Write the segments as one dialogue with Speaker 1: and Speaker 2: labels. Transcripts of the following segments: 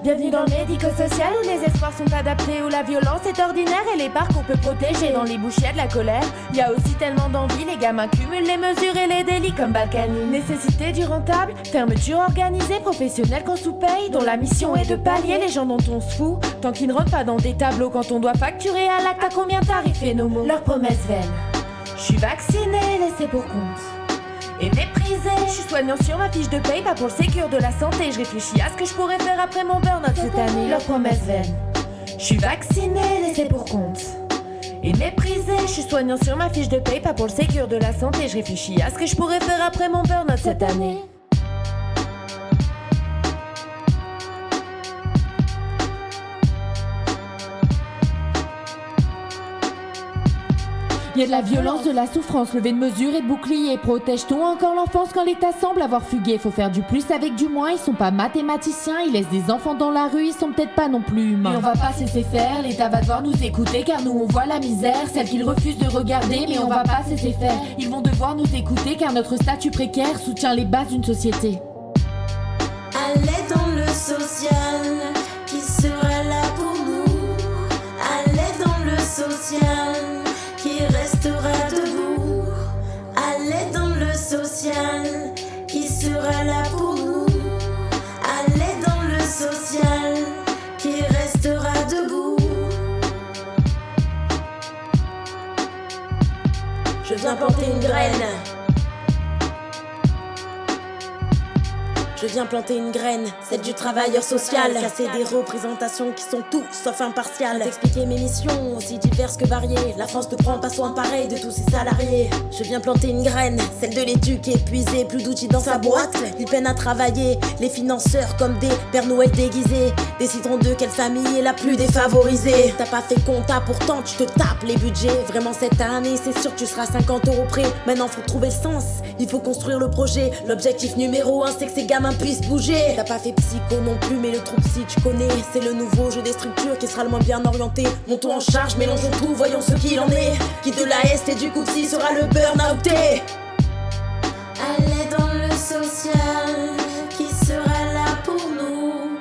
Speaker 1: Bienvenue dans le médico-social où les espoirs sont adaptés, où la violence est ordinaire et les parcs on peut protéger. Dans les bouches y'a de la colère, y a aussi tellement d'envie. Les gamins cumulent les mesures et les délits comme Balkany. Nécessité du rentable, fermeture organisée, professionnelle qu'on sous-paye, dont la mission est de pallier les gens dont on se fout. Tant qu'ils ne rentrent pas dans des tableaux quand on doit facturer à l'acte à combien tarifer nos mots. Leurs promesses vaines. Je suis vaccinée, laissée pour compte et méprisée, je suis soignant sur ma fiche de paye, pas pour le sécure de la santé. Je réfléchis à ce que je pourrais faire après mon burn-out cette année. Leurs promesses vaines. Je suis vaccinée, laissée pour compte et méprisée, je suis soignant sur ma fiche de paye, pas pour le sécure de la santé. Je réfléchis à ce que je pourrais faire après mon burn-out cette année. Y a de la violence, de la souffrance, lever de mesures et de boucliers. Protège-t-on encore l'enfance quand l'État semble avoir fugué? Faut faire du plus avec du moins, ils sont pas mathématiciens. Ils laissent des enfants dans la rue, ils sont peut-être pas non plus humains. Et on va pas se laisser faire, l'État va devoir nous écouter, car nous on voit la misère, celle qu'ils refusent de regarder. Mais on va pas se laisser faire, ils vont devoir nous écouter, car notre statut précaire soutient les bases d'une société.
Speaker 2: Allez dans le social, qui sera là pour nous? Allez dans le social, qui restera debout. Allez dans le social, qui sera là pour nous. Allez dans le social, qui restera debout. Je viens planter une graine. Je viens planter une graine, celle du travailleur social. Casser des représentations qui sont tout sauf impartiales. T'expliquer mes missions, aussi diverses que variées. La France ne prend pas soin pareil de tous ses salariés. Je viens planter une graine, celle de l'éduc épuisé. Plus d'outils dans sa boîte, il peine à travailler. Les financeurs comme des Pères Noël déguisés décideront de quelle famille est la plus défavorisée. T'as pas fait compta, pourtant tu te tapes les budgets. Vraiment cette année, c'est sûr que tu seras 50 € près. Maintenant faut trouver le sens, il faut construire le projet. L'objectif numéro 1, c'est que ces gamins puisse bouger. T'as pas fait psycho non plus, mais le troupe si tu connais. C'est le nouveau jeu des structures qui sera le moins bien orienté. Montons en charge, mélangeons tout, voyons ce qu'il en est. Qui de la Est et du coup si sera le burn-outé. Allez dans le social, qui sera là pour nous.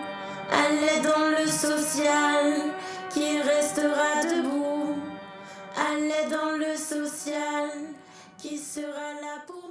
Speaker 2: Allez dans le social, qui restera debout. Allez dans le social, qui sera là pour nous.